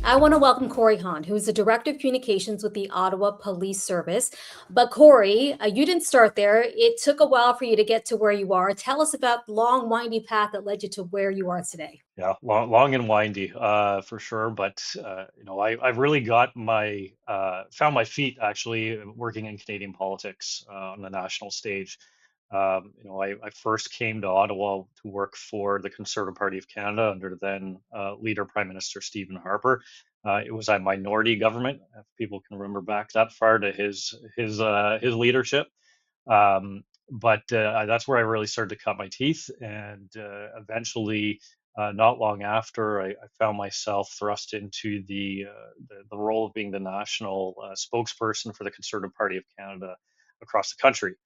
I want to welcome Cory Hann, who is the Director of Communications with the Ottawa Police Service. But Cory, you didn't start there. It took a while for you to get to where you are. Tell us about the long, windy path that led you to where you are today. Yeah, long and windy, for sure. But I've really got found my feet actually working in Canadian politics on the national stage. I first came to Ottawa to work for the Conservative Party of Canada under then leader Prime Minister Stephen Harper. It was a minority government, if people can remember back that far to his leadership. But that's where I really started to cut my teeth, and eventually, not long after, I found myself thrust into the role of being the national spokesperson for the Conservative Party of Canada across the country.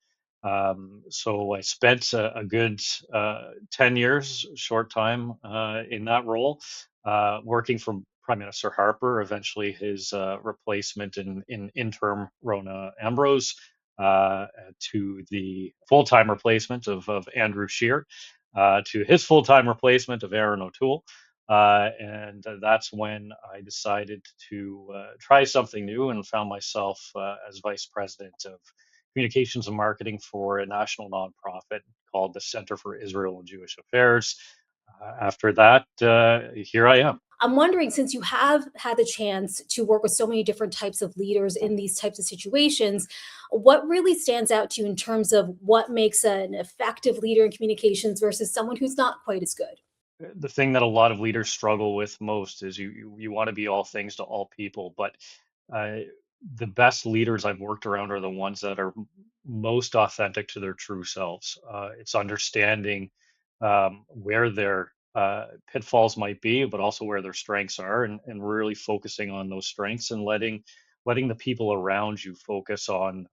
So I spent a good 10 years, short time, in that role, working for Prime Minister Harper, eventually his replacement in interim Rona Ambrose, to the full-time replacement of Andrew Scheer, to his full-time replacement of Aaron O'Toole. And that's when I decided to try something new and found myself as vice president of communications and marketing for a national nonprofit called the Center for Israel and Jewish Affairs. After that, here I am. I'm wondering, since you have had the chance to work with so many different types of leaders in these types of situations, what really stands out to you in terms of what makes an effective leader in communications versus someone who's not quite as good? The thing that a lot of leaders struggle with most is you want to be all things to all people, but uh, the best leaders I've worked around are the ones that are most authentic to their true selves. It's understanding where their pitfalls might be, but also where their strengths are, and really focusing on those strengths and letting the people around you focus on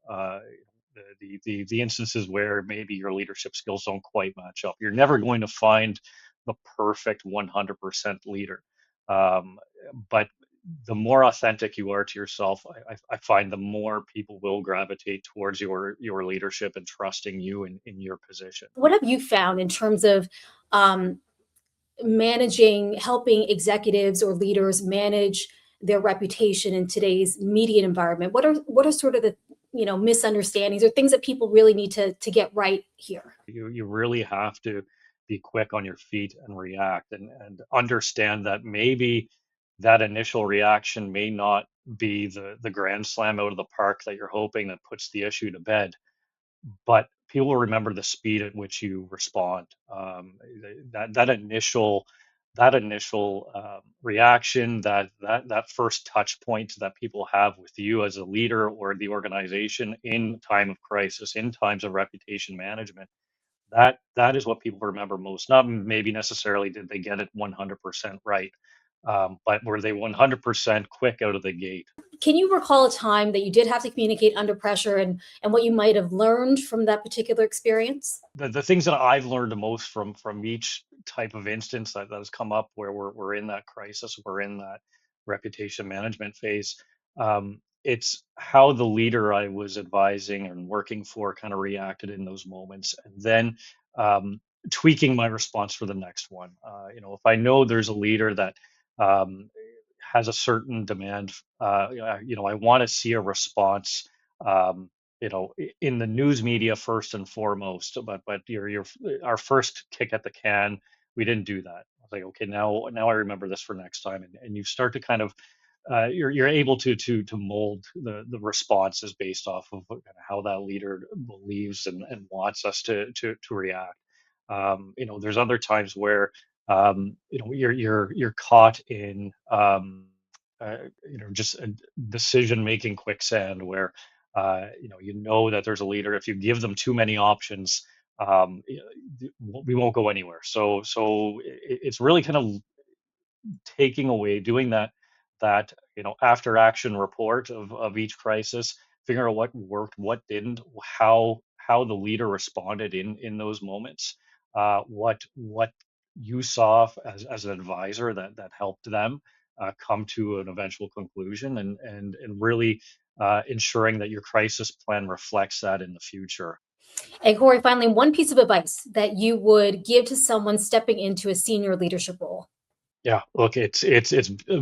the instances where maybe your leadership skills don't quite match up. You're never going to find the perfect 100% leader. Um, but the more authentic you are to yourself, I find the more people will gravitate towards your leadership and trusting you in your position. What have you found in terms of um, helping executives or leaders manage their reputation in today's media environment? What are sort of the misunderstandings or things that people really need to get right here? You really have to be quick on your feet and react, and understand that maybe that initial reaction may not be the grand slam out of the park that you're hoping that puts the issue to bed, but people will remember the speed at which you respond. That initial reaction, that first touch point that people have with you as a leader or the organization in time of crisis, in times of reputation management, that is what people remember most. Not maybe necessarily did they get it 100% right, but were they 100% quick out of the gate? Can you recall a time that you did have to communicate under pressure and what you might have learned from that particular experience? The things that I've learned the most from each type of instance that has come up where we're in that crisis, we're in that reputation management phase. It's how the leader I was advising and working for kind of reacted in those moments, and then tweaking my response for the next one. If I know there's a leader that um, has a certain demand, I want to see a response. Um, in the news media first and foremost, but your our first kick at the can, we didn't do that. I was like, okay, now I remember this for next time, and you start to kind of you're able to mold the responses based off of how that leader believes and wants us to react. There's other times where you're caught in just a decision making quicksand where that there's a leader. If you give them too many options, we won't go anywhere. So it's really kind of taking away, doing that after action report of each crisis, figuring out what worked, what didn't, how the leader responded in those moments, what you saw as an advisor that helped them come to an eventual conclusion, and really ensuring that your crisis plan reflects that in the future. And Corey, finally, one piece of advice that you would give to someone stepping into a senior leadership role. Yeah, look, it's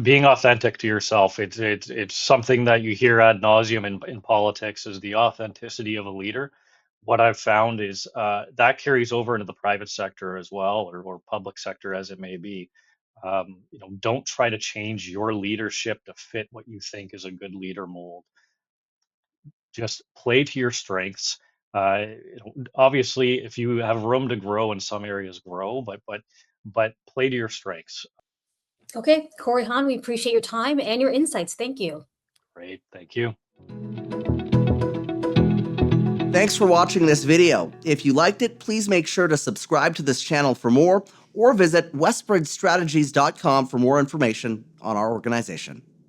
being authentic to yourself. It's something that you hear ad nauseum in politics, is the authenticity of a leader. What I've found is that carries over into the private sector as well, or public sector as it may be. Don't try to change your leadership to fit what you think is a good leader mold. Just play to your strengths. Obviously, if you have room to grow in some areas, grow, but play to your strengths. Okay, Cory Hann, we appreciate your time and your insights. Thank you. Great, thank you. Thanks for watching this video. If you liked it, please make sure to subscribe to this channel for more, or visit westbridgestrategies.com for more information on our organization.